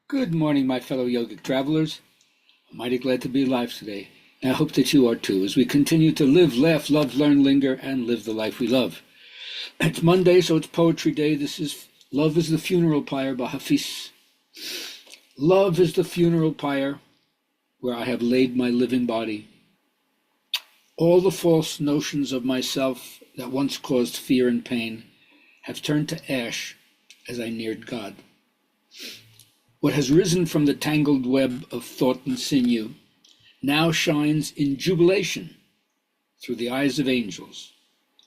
Good morning, my fellow yogic travelers. I'm mighty glad to be alive today, and I hope that you are too, as we continue to live, laugh, love, learn, linger, and live the life we love. It's Monday, so it's Poetry Day. This is Love is the Funeral Pyre by Hafiz. Love is the funeral pyre where I have laid my living body. All the false notions of myself that once caused fear and pain have turned to ash as I neared God. What has risen from the tangled web of thought and sinew now shines in jubilation through the eyes of angels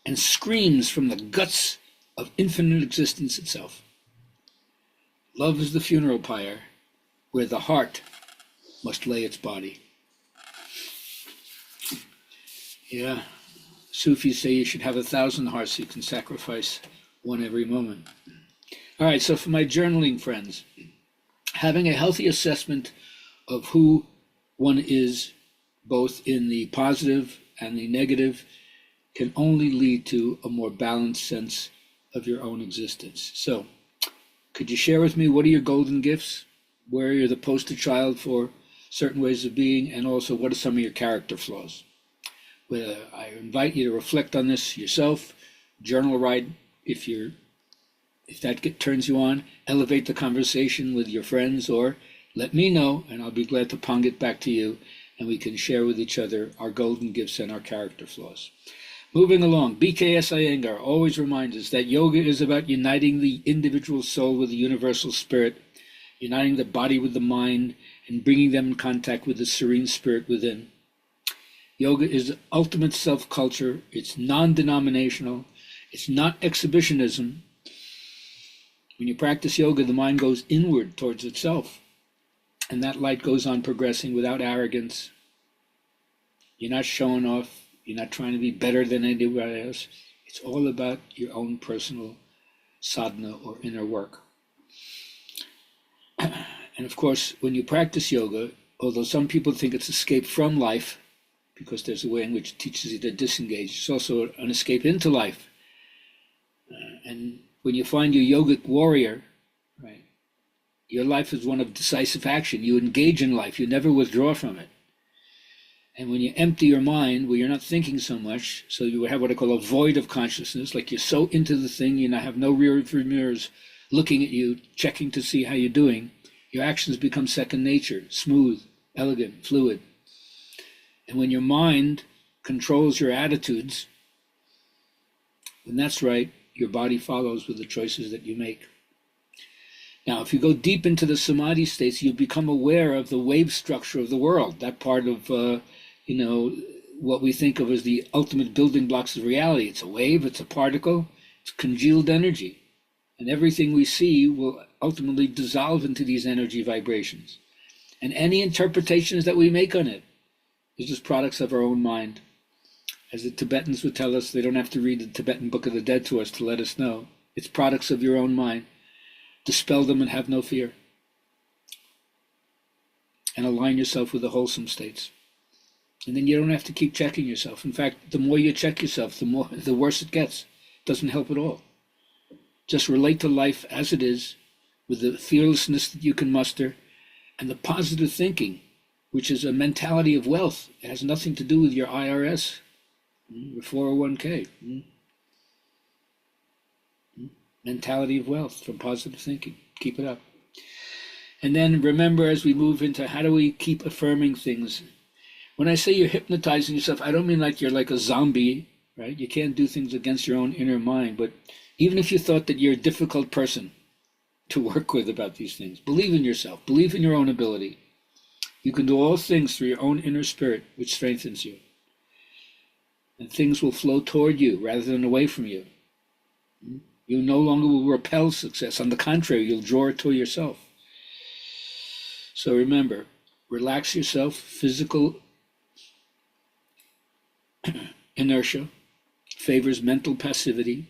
and screams from the guts of infinite existence itself. Love is the funeral pyre where the heart must lay its body. Yeah, Sufis say you should have 1,000 hearts so you can sacrifice one every moment. All right, so for my journaling friends, having a healthy assessment of who one is, both in the positive and the negative, can only lead to a more balanced sense of your own existence. So, could you share with me what are your golden gifts? Where you're the poster child for certain ways of being, and also what are some of your character flaws? I invite you to reflect on this yourself, journal write if that turns you on, elevate the conversation with your friends, or let me know, and I'll be glad to pong it back to you, and we can share with each other our golden gifts and our character flaws. Moving along, BKS Iyengar always reminds us that yoga is about uniting the individual soul with the universal spirit, uniting the body with the mind, and bringing them in contact with the serene spirit within. Yoga is ultimate self-culture. It's non-denominational. It's not exhibitionism. When you practice yoga, the mind goes inward towards itself, and that light goes on progressing without arrogance. You're not showing off. You're not trying to be better than anybody else. It's all about your own personal sadhana or inner work. And of course, when you practice yoga, although some people think it's escape from life, because there's a way in which it teaches you to disengage, it's also an escape into life. And when you find your yogic warrior, right, your life is one of decisive action. You engage in life. You never withdraw from it. And when you empty your mind, where you're not thinking so much, so you have what I call a void of consciousness, like you're so into the thing, you now have no rear view mirrors looking at you, checking to see how you're doing. Your actions become second nature, smooth, elegant, fluid. And when your mind controls your attitudes, when that's right, your body follows with the choices that you make. Now, if you go deep into the samadhi states, you become aware of the wave structure of the world, that part of, what we think of as the ultimate building blocks of reality. It's a wave, it's a particle, it's congealed energy. And everything we see will ultimately dissolve into these energy vibrations. And any interpretations that we make on it is just products of our own mind. As the Tibetans would tell us, they don't have to read the Tibetan Book of the Dead to us to let us know. It's products of your own mind. Dispel them and have no fear. And align yourself with the wholesome states. And then you don't have to keep checking yourself. In fact, the more you check yourself, the worse it gets. It doesn't help at all. Just relate to life as it is, with the fearlessness that you can muster, and the positive thinking, which is a mentality of wealth. It has nothing to do with your IRS, your 401k. Mentality of wealth from positive thinking. Keep it up. And then remember, as we move into how do we keep affirming things. When I say you're hypnotizing yourself, I don't mean like you're like a zombie, right? You can't do things against your own inner mind. But even if you thought that you're a difficult person to work with about these things, believe in yourself. Believe in your own ability. You can do all things through your own inner spirit, which strengthens you. And things will flow toward you rather than away from you. You no longer will repel success. On the contrary, you'll draw it to yourself. So remember, relax yourself. Physical inertia favors mental passivity.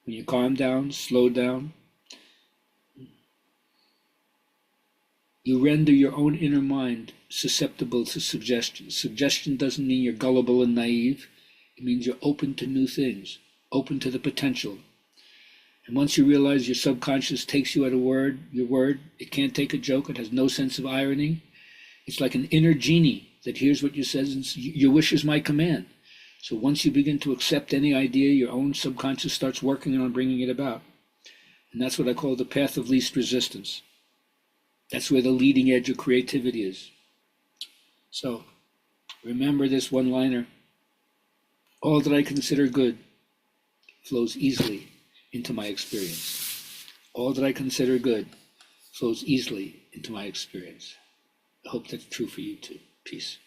When you calm down, slow down, you render your own inner mind susceptible to suggestion. Suggestion doesn't mean you're gullible and naive. It means you're open to new things, open to the potential. And once you realize your subconscious takes you at your word, it can't take a joke, it has no sense of irony. It's like an inner genie that hears what you says and your wish is my command. So once you begin to accept any idea, your own subconscious starts working on bringing it about. And that's what I call the path of least resistance. That's where the leading edge of creativity is. So remember this one-liner. All that I consider good flows easily into my experience. All that I consider good flows easily into my experience. I hope that's true for you too. Peace.